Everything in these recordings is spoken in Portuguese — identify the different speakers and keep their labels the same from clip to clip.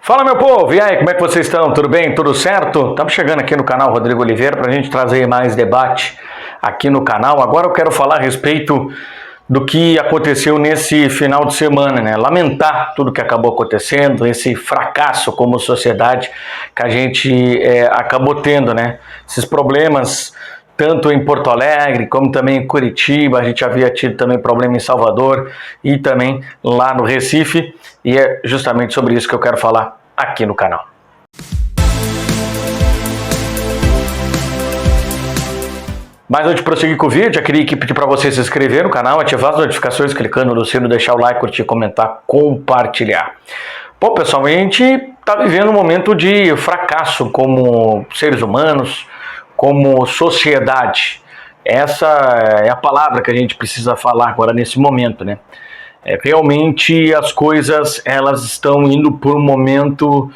Speaker 1: Fala, meu povo, e aí, como é que vocês estão? Tudo bem? Tudo certo? Estamos chegando aqui no canal Rodrigo Oliveira para a gente trazer mais debate aqui no canal. Agora eu quero falar a respeito do que aconteceu nesse final de semana, né? Lamentar tudo que acabou acontecendo, esse fracasso como sociedade que a gente acabou tendo, né? Esses problemas tanto em Porto Alegre, como também em Curitiba, a gente havia tido também problema em Salvador e também lá no Recife, e é justamente sobre isso que eu quero falar aqui no canal. Mas antes de prosseguir com o vídeo, eu queria pedir para você se inscrever no canal, ativar as notificações, clicando no sino, deixar o like, curtir, comentar, compartilhar. Bom, pessoal, a gente está vivendo um momento de fracasso como seres humanos, como sociedade. Essa é a palavra que a gente precisa falar agora nesse momento, né? Realmente as coisas elas estão indo por um momento,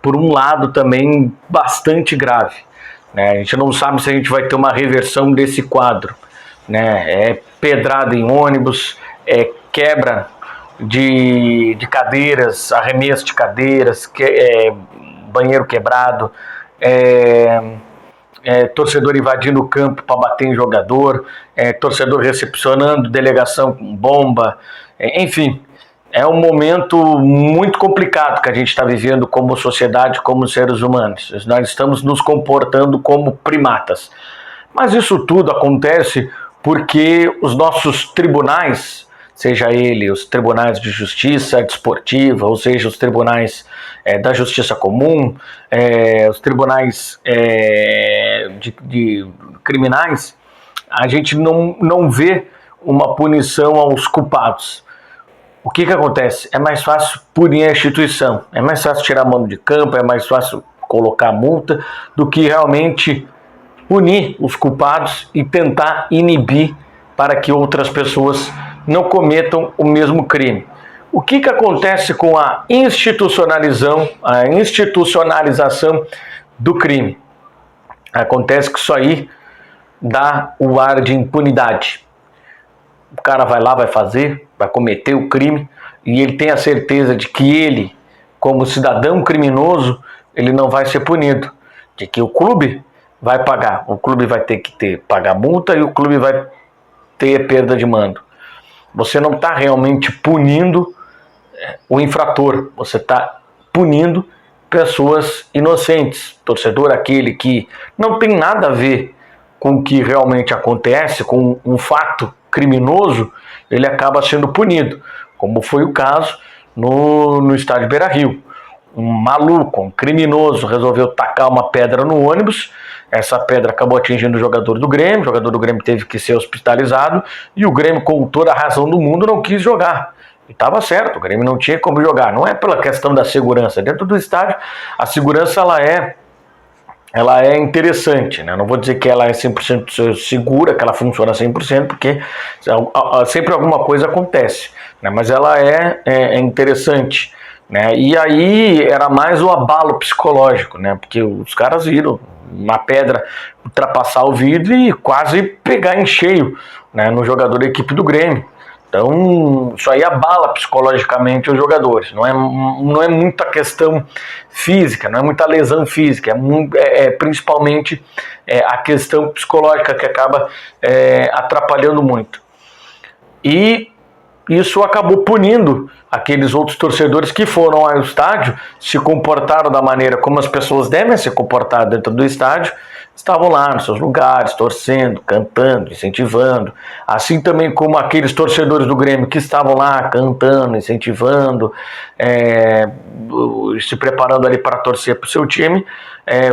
Speaker 1: por um lado também bastante grave, né? A gente não sabe se a gente vai ter uma reversão desse quadro, né? É pedrada em ônibus, é quebra de cadeiras, arremesso de cadeiras, banheiro quebrado, torcedor invadindo o campo para bater em jogador, torcedor recepcionando delegação com bomba, enfim, é um momento muito complicado que a gente está vivendo como sociedade, como seres humanos. Nós estamos nos comportando como primatas. Mas isso tudo acontece porque os nossos tribunais, seja ele os tribunais de justiça desportiva, ou seja, os tribunais da justiça comum, os tribunais de criminais, a gente não vê uma punição aos culpados. O que acontece? É mais fácil punir a instituição, é mais fácil tirar a mão de campo, é mais fácil colocar multa do que realmente punir os culpados e tentar inibir para que outras pessoas não cometam o mesmo crime. O que acontece com a institucionalização do crime? Acontece que isso aí dá o ar de impunidade. O cara vai lá, vai fazer, vai cometer o crime e ele tem a certeza de que ele, como cidadão criminoso, ele não vai ser punido, de que o clube vai pagar, o clube vai ter que pagar multa e o clube vai ter perda de mando. Você não está realmente punindo o infrator, você está punindo pessoas inocentes, torcedor aquele que não tem nada a ver com o que realmente acontece, com um fato criminoso, ele acaba sendo punido, como foi o caso no estádio Beira-Rio. Um maluco, um criminoso resolveu tacar uma pedra no ônibus, essa pedra acabou atingindo o jogador do Grêmio teve que ser hospitalizado e o Grêmio, com toda a razão do mundo, não quis jogar. E estava certo, o Grêmio não tinha como jogar, não é pela questão da segurança. Dentro do estádio, a segurança ela é interessante, né? Não vou dizer que ela é 100% segura, que ela funciona 100%, porque sempre alguma coisa acontece, né? Mas ela é interessante, né? E aí era mais o abalo psicológico, né? Porque os caras viram uma pedra ultrapassar o vidro e quase pegar em cheio, né, no jogador da equipe do Grêmio. Então, isso aí abala psicologicamente os jogadores. Não é muita questão física, não é muita lesão física, principalmente a questão psicológica que acaba atrapalhando muito. E isso acabou punindo aqueles outros torcedores que foram ao estádio, se comportaram da maneira como as pessoas devem se comportar dentro do estádio, estavam lá nos seus lugares, torcendo, cantando, incentivando, assim também como aqueles torcedores do Grêmio que estavam lá cantando, incentivando, se preparando ali para torcer para o seu time,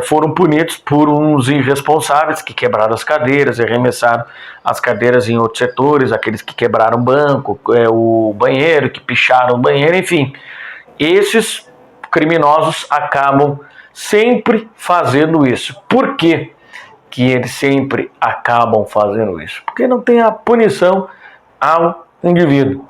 Speaker 1: foram punidos por uns irresponsáveis que quebraram as cadeiras e arremessaram as cadeiras em outros setores, aqueles que quebraram o banco, o banheiro, que picharam o banheiro, enfim. Esses criminosos acabam sempre fazendo isso. Por que eles sempre acabam fazendo isso? Porque não tem a punição ao indivíduo.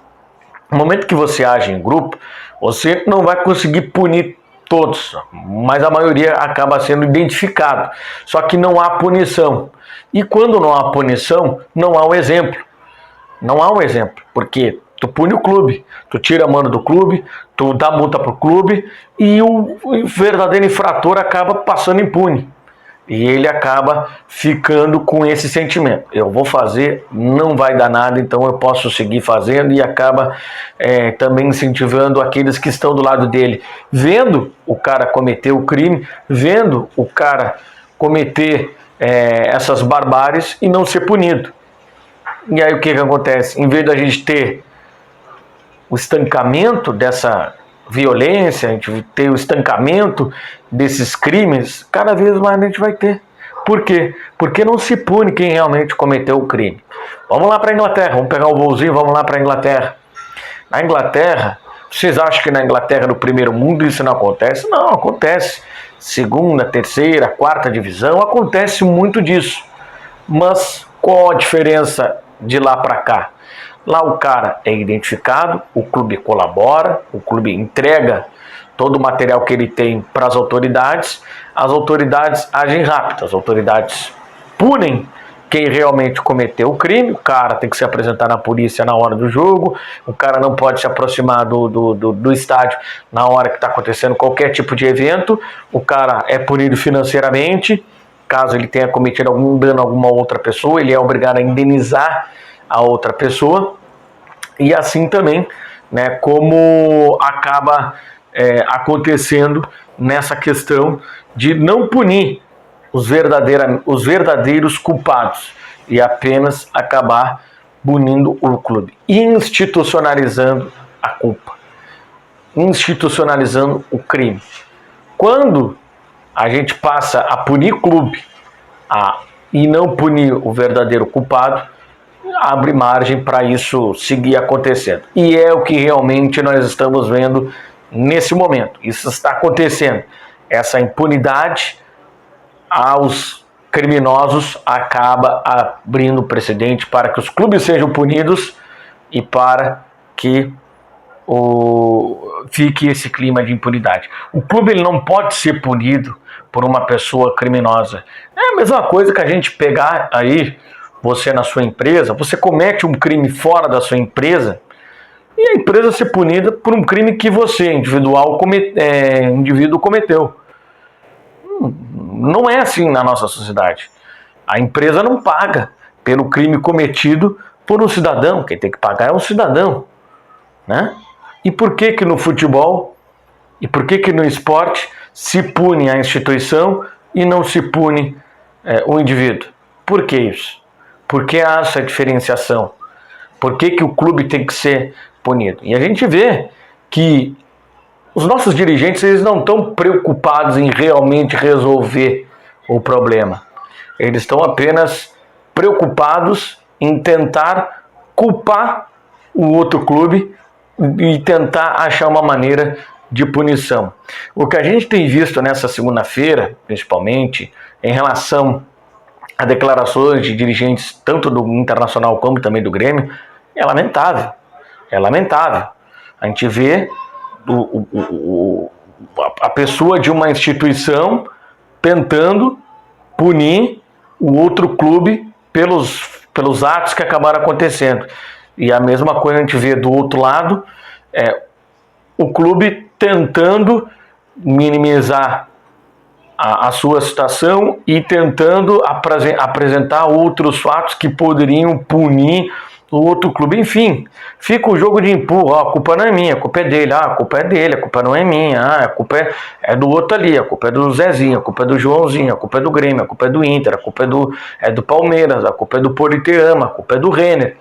Speaker 1: No momento que você age em grupo, você não vai conseguir punir todos, mas a maioria acaba sendo identificado. Só que não há punição. E quando não há punição, não há o exemplo. Não há um exemplo, porque Tu pune o clube, tu tira a mano do clube, tu dá multa pro clube e o verdadeiro infrator acaba passando impune. E ele acaba ficando com esse sentimento. Eu vou fazer, não vai dar nada, então eu posso seguir fazendo, e acaba também incentivando aqueles que estão do lado dele, vendo o cara cometer o crime, vendo o cara cometer essas barbáries e não ser punido. E aí o que acontece? Em vez da gente ter o estancamento dessa violência, a gente ter o estancamento desses crimes, cada vez mais a gente vai ter. Por quê? Porque não se pune quem realmente cometeu o crime. Vamos lá para a Inglaterra, vamos pegar o voozinho, vamos lá para a Inglaterra. Na Inglaterra, vocês acham que na Inglaterra, no primeiro mundo, isso não acontece? Não, acontece. Segunda, terceira, quarta divisão, acontece muito disso. Mas qual a diferença de lá para cá? Lá o cara é identificado, o clube colabora, o clube entrega todo o material que ele tem para as autoridades agem rápido, as autoridades punem quem realmente cometeu o crime, o cara tem que se apresentar na polícia na hora do jogo, o cara não pode se aproximar do estádio na hora que está acontecendo qualquer tipo de evento, o cara é punido financeiramente, caso ele tenha cometido algum dano a alguma outra pessoa, ele é obrigado a indenizar a outra pessoa, e assim também, né, como acaba acontecendo nessa questão de não punir os verdadeiros culpados e apenas acabar punindo o clube, institucionalizando a culpa, institucionalizando o crime. Quando a gente passa a punir clube e não punir o verdadeiro culpado, abre margem para isso seguir acontecendo. E é o que realmente nós estamos vendo nesse momento. Isso está acontecendo. Essa impunidade aos criminosos acaba abrindo precedente para que os clubes sejam punidos e para que fique esse clima de impunidade. O clube ele não pode ser punido por uma pessoa criminosa. É a mesma coisa que a gente pegar aí, você na sua empresa, você comete um crime fora da sua empresa e a empresa ser punida por um crime que você, indivíduo, cometeu. Não é assim na nossa sociedade. A empresa não paga pelo crime cometido por um cidadão. Quem tem que pagar é um cidadão, né? E por que no futebol e por que no esporte se pune a instituição e não se pune o indivíduo? Por que isso? Por que há essa diferenciação? Por que o clube tem que ser punido? E a gente vê que os nossos dirigentes eles não estão preocupados em realmente resolver o problema. Eles estão apenas preocupados em tentar culpar o outro clube e tentar achar uma maneira de punição. O que a gente tem visto nessa segunda-feira, principalmente, em relação a declarações de dirigentes tanto do Internacional como também do Grêmio, é lamentável. É lamentável. A gente vê a pessoa de uma instituição tentando punir o outro clube pelos atos que acabaram acontecendo. E a mesma coisa a gente vê do outro lado, o clube tentando minimizar a sua situação e tentando apresentar outros fatos que poderiam punir o outro clube. Enfim, fica o jogo de empurra, a culpa não é minha, a culpa é dele, a culpa é dele, a culpa não é minha, a culpa é do outro ali, a culpa é do Zezinho, a culpa é do Joãozinho, a culpa é do Grêmio, a culpa é do Inter, a culpa é do Palmeiras, a culpa é do Politeama, a culpa é do Renner.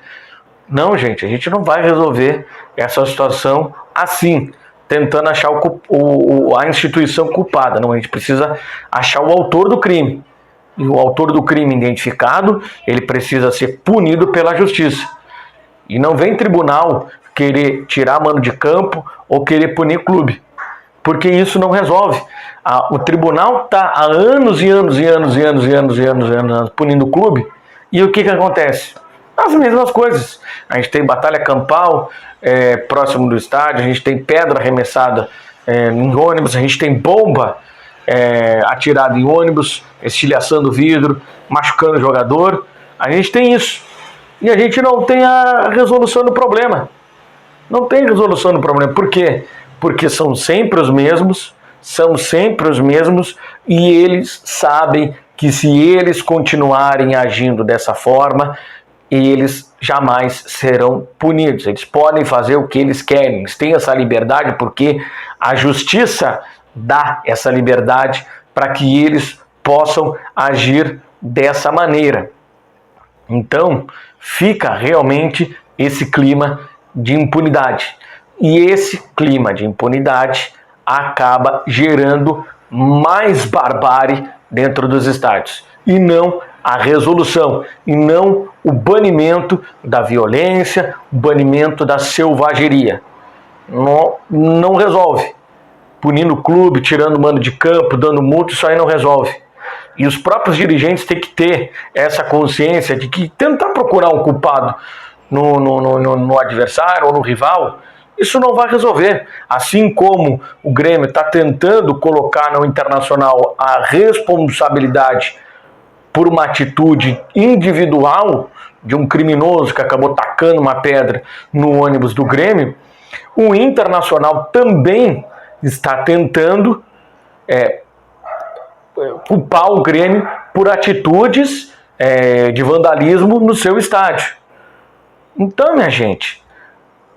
Speaker 1: Não, gente, a gente não vai resolver essa situação assim, tentando achar a instituição culpada. Não, a gente precisa achar o autor do crime. E o autor do crime identificado, ele precisa ser punido pela justiça. E não vem tribunal querer tirar a mano de campo ou querer punir clube. Porque isso não resolve. O tribunal está há anos e anos punindo o clube. E o que acontece? As mesmas coisas. A gente tem batalha campal próximo do estádio, a gente tem pedra arremessada em ônibus, a gente tem bomba atirada em ônibus, estilhaçando o vidro, machucando o jogador. A gente tem isso. E a gente não tem a resolução do problema. Não tem resolução do problema. Por quê? Porque são sempre os mesmos, e eles sabem que se eles continuarem agindo dessa forma, eles jamais serão punidos. Eles podem fazer o que eles querem, eles têm essa liberdade porque a justiça dá essa liberdade para que eles possam agir dessa maneira. Então, fica realmente esse clima de impunidade. E esse clima de impunidade acaba gerando mais barbárie dentro dos estádios. E não a resolução, e não o banimento da violência, o banimento da selvageria. Não resolve. Punindo o clube, tirando o mando de campo, dando multa, isso aí não resolve. E os próprios dirigentes têm que ter essa consciência de que tentar procurar um culpado no adversário ou no rival, isso não vai resolver. Assim como o Grêmio está tentando colocar no Internacional a responsabilidade por uma atitude individual de um criminoso que acabou tacando uma pedra no ônibus do Grêmio, o Internacional também está tentando culpar o Grêmio por atitudes de vandalismo no seu estádio. Então, minha gente,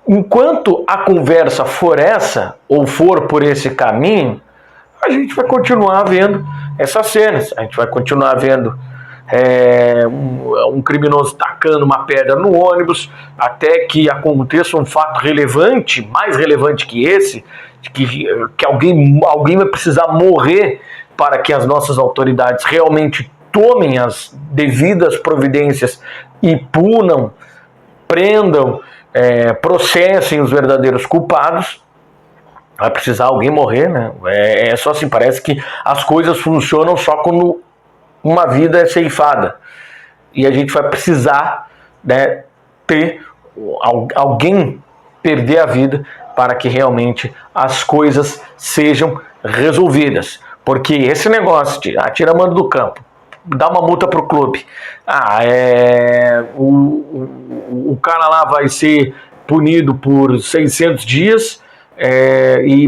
Speaker 1: enquanto a conversa for essa, ou for por esse caminho, a gente vai continuar vendo essas cenas. A gente vai continuar vendo um criminoso tacando uma pedra no ônibus, até que aconteça um fato relevante, mais relevante que esse, que alguém vai precisar morrer para que as nossas autoridades realmente tomem as devidas providências e punam, prendam, processem os verdadeiros culpados. Vai precisar alguém morrer, né? É só assim, parece que as coisas funcionam só quando uma vida é ceifada. E a gente vai precisar, né, ter alguém perder a vida para que realmente as coisas sejam resolvidas. Porque esse negócio de tira mando do campo, dá uma multa pro clube, o cara lá vai ser punido por 600 dias,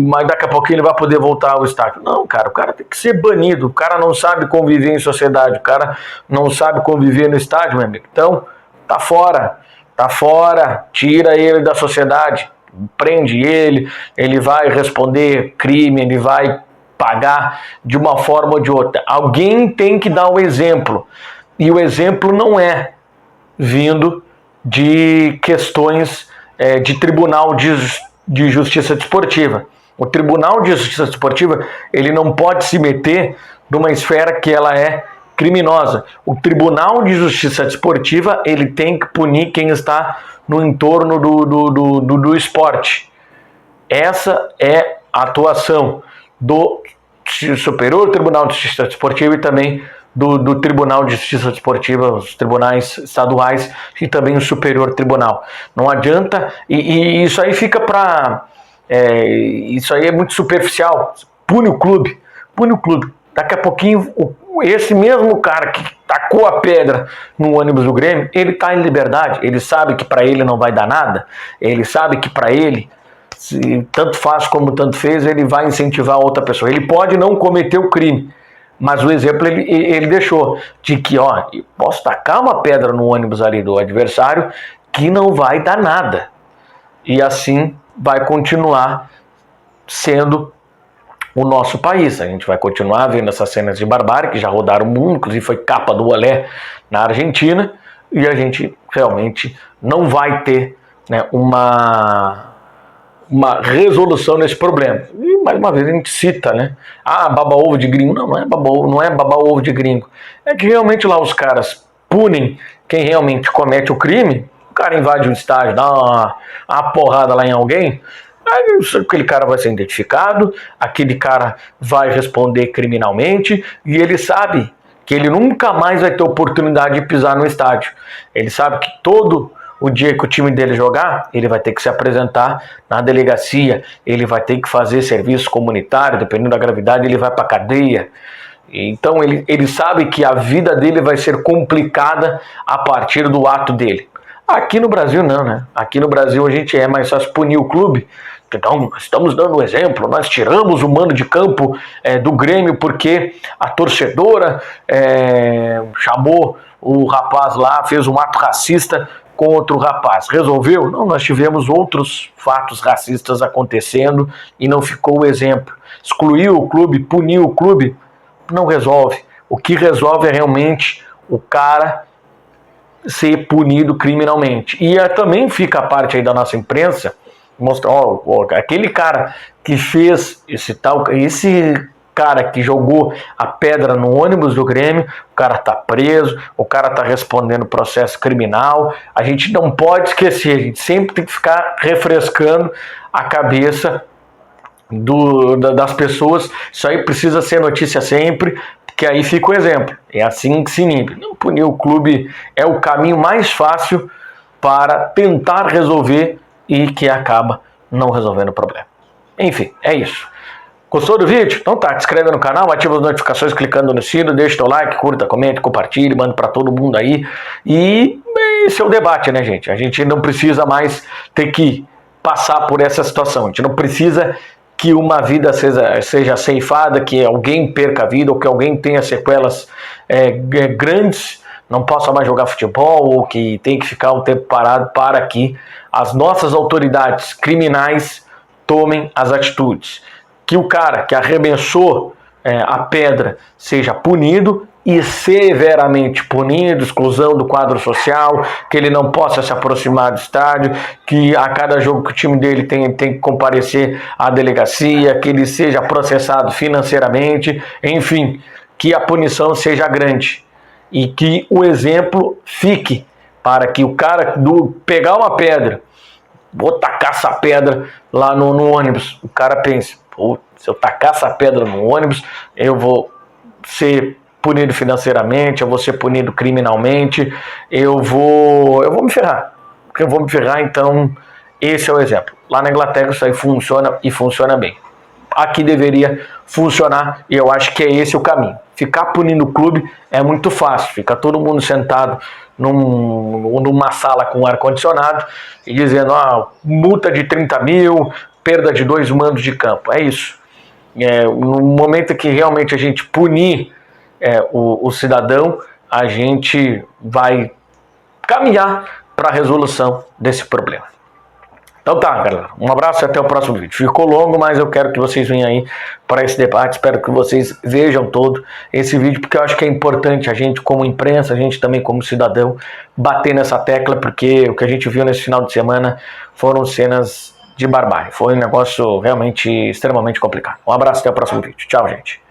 Speaker 1: mas daqui a pouquinho ele vai poder voltar ao estádio. Não, cara, o cara tem que ser banido. O cara não sabe conviver em sociedade, o cara não sabe conviver no estádio, meu amigo. Então, tá fora, tira ele da sociedade, prende ele vai responder crime, ele vai pagar de uma forma ou de outra. Alguém tem que dar o exemplo, e o exemplo não é vindo de questões de tribunal de justiça desportiva. O Tribunal de Justiça Desportiva, ele não pode se meter numa esfera que ela é criminosa. O Tribunal de Justiça Desportiva, ele tem que punir quem está no entorno do esporte. Essa é a atuação do Superior Tribunal de Justiça Desportiva e também do Tribunal de Justiça Desportiva, os tribunais estaduais e também o Superior Tribunal. Não adianta, e isso aí fica para... isso aí é muito superficial. Pune o clube. Daqui a pouquinho, esse mesmo cara que tacou a pedra no ônibus do Grêmio, ele está em liberdade. Ele sabe que para ele não vai dar nada. Ele sabe que para ele, tanto faz como tanto fez, ele vai incentivar outra pessoa. Ele pode não cometer o crime, mas o exemplo ele deixou de que, posso tacar uma pedra no ônibus ali do adversário que não vai dar nada. E assim vai continuar sendo o nosso país. A gente vai continuar vendo essas cenas de barbárie que já rodaram o mundo, inclusive foi capa do Olé na Argentina, e a gente realmente não vai ter, né, uma resolução nesse problema. E mais uma vez a gente cita, né? Baba-ovo de gringo. Não é baba-ovo de gringo. É que realmente lá os caras punem quem realmente comete o crime. O cara invade um estádio, dá uma porrada lá em alguém, aí aquele cara vai ser identificado, aquele cara vai responder criminalmente, e ele sabe que ele nunca mais vai ter oportunidade de pisar no estádio. Ele sabe que todo o dia que o time dele jogar, ele vai ter que se apresentar na delegacia, ele vai ter que fazer serviço comunitário, dependendo da gravidade, ele vai para a cadeia. Então ele sabe que a vida dele vai ser complicada a partir do ato dele. Aqui no Brasil não, né? Aqui no Brasil a gente é mais fácil punir o clube. Então, nós estamos dando um exemplo, nós tiramos o mano de campo do Grêmio porque a torcedora chamou o rapaz lá, fez um ato racista contra o rapaz. Resolveu? Não, nós tivemos outros fatos racistas acontecendo e não ficou o exemplo. Excluiu o clube, puniu o clube, não resolve. O que resolve é realmente o cara ser punido criminalmente. E também fica a parte aí da nossa imprensa mostrar, aquele cara que fez esse cara que jogou a pedra no ônibus do Grêmio, o cara tá preso, o cara tá respondendo processo criminal. A gente não pode esquecer, a gente sempre tem que ficar refrescando a cabeça das pessoas. Isso aí precisa ser notícia sempre, que aí fica o exemplo. É assim que se inibe. Não punir o clube é o caminho mais fácil para tentar resolver e que acaba não resolvendo o problema. Enfim, é isso. Gostou do vídeo? Então tá, se inscreve no canal, ativa as notificações clicando no sino, deixa teu like, curta, comente, compartilhe, manda para todo mundo aí. E esse é o debate, né, gente? A gente não precisa mais ter que passar por essa situação. A gente não precisa que uma vida seja ceifada, que alguém perca a vida ou que alguém tenha sequelas grandes, não possa mais jogar futebol ou que tem que ficar um tempo parado para que as nossas autoridades criminais tomem as atitudes. Que o cara que arremessou a pedra seja punido e severamente punido, exclusão do quadro social, que ele não possa se aproximar do estádio, que a cada jogo que o time dele tem que comparecer à delegacia, que ele seja processado financeiramente, enfim, que a punição seja grande e que o exemplo fique para que o cara pegar uma pedra, vou tacar essa pedra lá no ônibus, o cara pense, pô, se eu tacar essa pedra no ônibus, eu vou ser punido financeiramente, eu vou ser punido criminalmente, eu vou me ferrar. Eu vou me ferrar, então esse é o exemplo. Lá na Inglaterra isso aí funciona e funciona bem. Aqui deveria funcionar e eu acho que é esse o caminho. Ficar punindo o clube é muito fácil, fica todo mundo sentado numa sala com ar-condicionado e dizendo, multa de 30 mil, perda de 2 mandos de campo. É isso. No momento que realmente a gente punir o cidadão, a gente vai caminhar para a resolução desse problema. Então tá, galera. Um abraço e até o próximo vídeo. Ficou longo, mas eu quero que vocês venham aí para esse debate. Espero que vocês vejam todo esse vídeo, porque eu acho que é importante a gente, como imprensa, a gente também como cidadão, bater nessa tecla, porque o que a gente viu nesse final de semana foram cenas de barbárie. Foi um negócio realmente extremamente complicado. Um abraço e até o próximo vídeo. Tchau, gente.